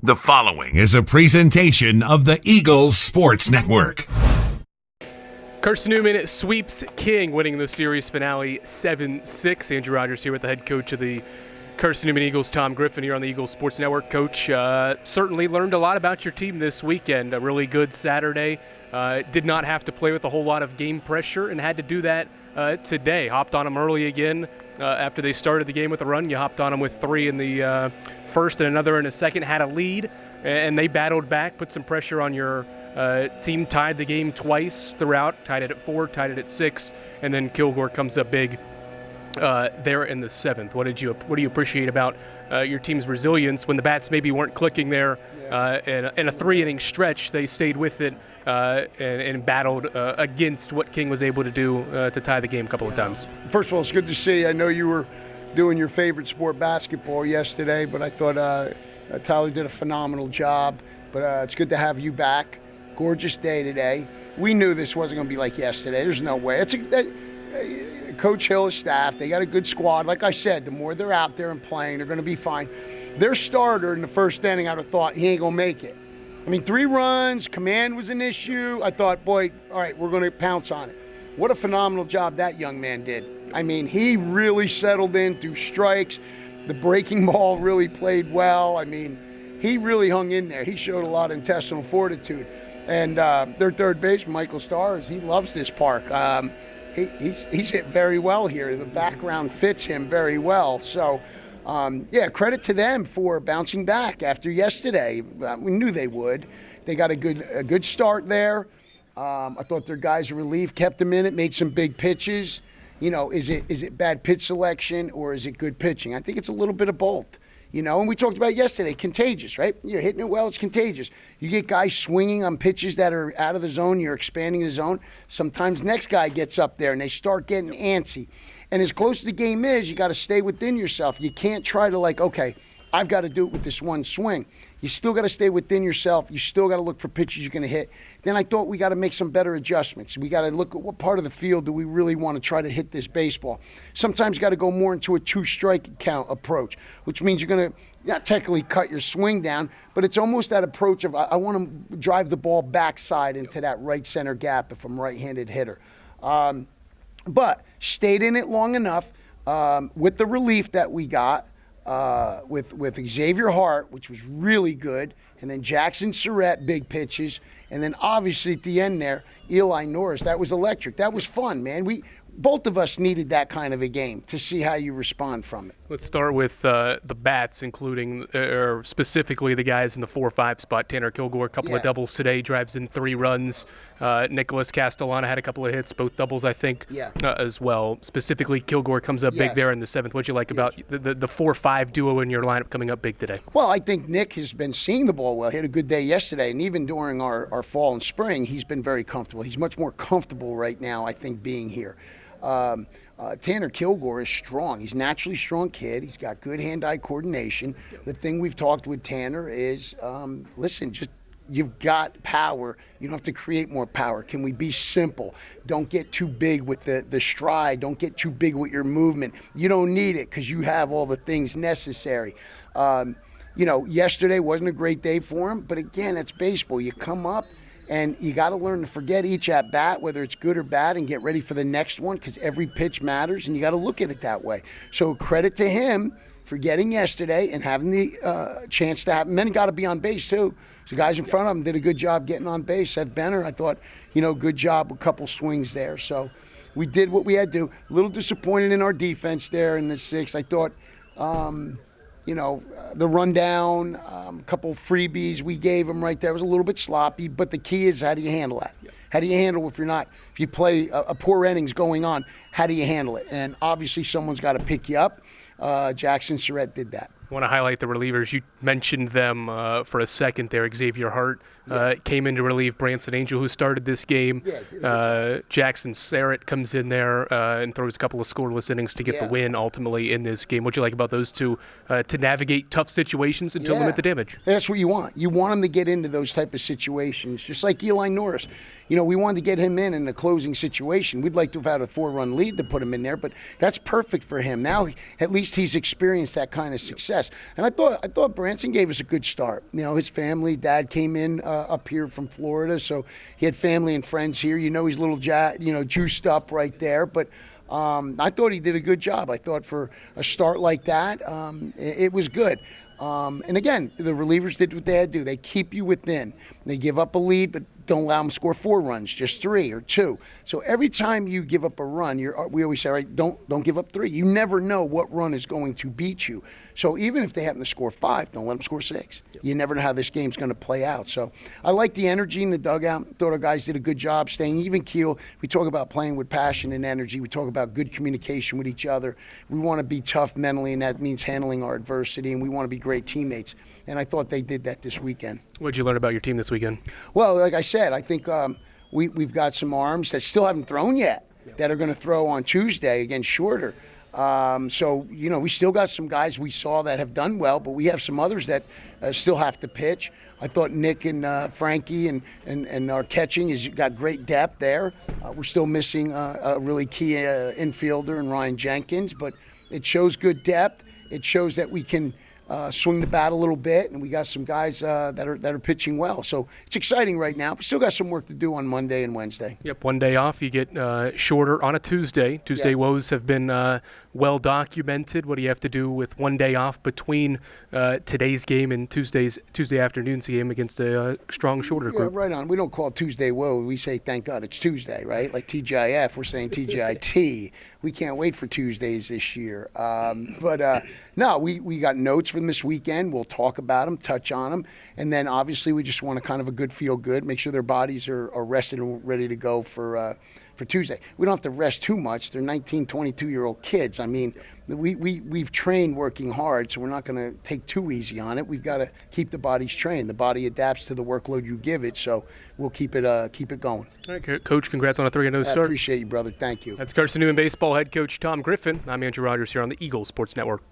The following is a presentation of the Eagles Sports Network. Carson-Newman sweeps King, winning the series finale 7-6. Andrew Rogers here with the head coach of the Carson-Newman Eagles, Tom Griffin, here on the Eagles Sports Network. Coach, certainly learned a lot about your team this weekend. A really good Saturday. Did not have to play with a whole lot of game pressure and had to do that today. Hopped on them early again after they started the game with a run. You hopped on them with three in the first and another in the second, had a lead, and they battled back, put some pressure on your team, tied the game twice throughout, tied it at 4, tied it at 6, and then Kilgore comes up big there in the 7th. What do you appreciate about your team's resilience when the bats maybe weren't clicking there in a 3-inning stretch? They stayed with it and battled against what King was able to do to tie the game a couple of times. First of all, it's good to see. I know you were doing your favorite sport, basketball, yesterday, but I thought Tyler did a phenomenal job. But it's good to have you back. Gorgeous day today. We knew this wasn't going to be like yesterday. There's no way. Coach Hill's staff, they got a good squad. Like I said, the more they're out there and playing, they're going to be fine. Their starter in the first inning, I'd have thought he ain't going to make it. I mean, 3 runs, command was an issue. I thought, boy, all right, we're going to pounce on it. What a phenomenal job that young man did. I mean, he really settled in through strikes. The breaking ball really played well. I mean, he really hung in there. He showed a lot of intestinal fortitude. And their third baseman, Michael Starrs, he loves this park. He's hit very well here. The background fits him very well. So, credit to them for bouncing back after yesterday. We knew they would. They got a good start there. I thought their guys in relief kept them in it, made some big pitches. You know, is it bad pitch selection or is it good pitching? I think it's a little bit of both. You know, and we talked about yesterday, contagious, right? You're hitting it well, it's contagious. You get guys swinging on pitches that are out of the zone, you're expanding the zone. Sometimes next guy gets up there and they start getting antsy. And as close as the game is, you got to stay within yourself. You can't try to okay, I've got to do it with this one swing. You still got to stay within yourself. You still got to look for pitches you're going to hit. Then I thought we got to make some better adjustments. We got to look at what part of the field do we really want to try to hit this baseball. Sometimes you got to go more into a 2-strike count approach, which means you're going to not technically cut your swing down, but it's almost that approach of I want to drive the ball backside into that right center gap if I'm a right-handed hitter. But stayed in it long enough with the relief that we got. With Xavier Hart, which was really good, and then Jackson Surratt, big pitches, and then obviously at the end there, Eli Norris. That was electric. That was fun, man. Both of us needed that kind of a game to see how you respond from it. Let's start with the bats, including or specifically the guys in the 4-5 spot. Tanner Kilgore, a couple of doubles today, drives in 3 runs. Nicholas Castellana had a couple of hits, both doubles, I think, as well. Specifically, Kilgore comes up big there in the 7th. What'd you like about the 4-5 duo in your lineup coming up big today? Well, I think Nick has been seeing the ball well. He had a good day yesterday, and even during our fall and spring, he's been very comfortable. He's much more comfortable right now, I think, being here. Tanner Kilgore is strong. He's a naturally strong kid. He's got good hand-eye coordination. The thing we've talked with Tanner is, listen, just you've got power. You don't have to create more power. Can we be simple? Don't get too big with the stride. Don't get too big with your movement. You don't need it because you have all the things necessary. Yesterday wasn't a great day for him, but again, it's baseball. You come up, and you got to learn to forget each at-bat, whether it's good or bad, and get ready for the next one because every pitch matters, and you got to look at it that way. So credit to him for getting yesterday and having the chance to have – men got to be on base too. So guys in front of him did a good job getting on base. Seth Benner, I thought, good job, a couple swings there. So we did what we had to do. A little disappointed in our defense there in the 6th. I thought the rundown, a couple freebies we gave them right there was a little bit sloppy, but the key is how do you handle that? Yeah. How do you handle if you play a poor innings going on, how do you handle it? And obviously someone's got to pick you up. Jackson Surratt did that. I want to highlight the relievers. You mentioned them for a second there. Xavier Hart came in to relieve Branson Angel, who started this game. Jackson Surratt comes in there and throws a couple of scoreless innings to get the win ultimately in this game. What'd you like about those two to navigate tough situations and to limit the damage? That's what you want. You want them to get into those type of situations, just like Eli Norris. We wanted to get him in the closing situation. We'd like to have had a 4-run lead to put him in there, but that's perfect for him. Now, at least he's experienced that kind of success. success. And I thought Branson gave us a good start. You know, his family, dad came in up here from Florida, so he had family and friends here. You know, he's a little juiced up right there, but I thought he did a good job. I thought for a start like that, it was good. And again, the relievers did what they had to do. They keep you within. They give up a lead, but don't allow them to score 4 runs, just 3 or 2. So every time you give up a run, we always say, right, don't give up 3. You never know what run is going to beat you. So even if they happen to score 5, don't let them score 6. You never know how this game's going to play out. So I like the energy in the dugout. Thought our guys did a good job staying even keel. We talk about playing with passion and energy. We talk about good communication with each other. We want to be tough mentally, and that means handling our adversity, and we want to be great teammates. And I thought they did that this weekend. What did you learn about your team this weekend? Well, like I said, I think we've got some arms that still haven't thrown yet that are going to throw on Tuesday against Shorter. So, you know, we still got some guys we saw that have done well, but we have some others that still have to pitch. I thought Nick and Frankie and our catching has got great depth there. We're still missing a really key infielder in Ryan Jenkins, but it shows good depth. It shows that we can swing the bat a little bit, and we got some guys that are pitching well. So it's exciting right now. We still got some work to do on Monday and Wednesday. Yep, one day off. You get Shorter on a Tuesday. Tuesday woes have been well documented. What do you have to do with one day off between today's game and Tuesday afternoon's game against a strong Shorter group? Yeah, right on. We don't call it Tuesday woe. We say, thank God it's Tuesday, right? Like TGIF, we're saying TGIT. We can't wait for Tuesdays this year. No, we got notes from this weekend. We'll talk about them, touch on them. And then obviously we just want a kind of a good feel good, make sure their bodies are rested and ready to go for Tuesday. We don't have to rest too much. They're 19, 22-year-old kids. I mean, we've trained working hard, so we're not going to take too easy on it. We've got to keep the bodies trained. The body adapts to the workload you give it, so we'll keep it going. All right, Coach, congrats on a 3-0 start. I appreciate you, brother. Thank you. That's Carson-Newman baseball head coach Tom Griffin. I'm Andrew Rogers here on the Eagles Sports Network.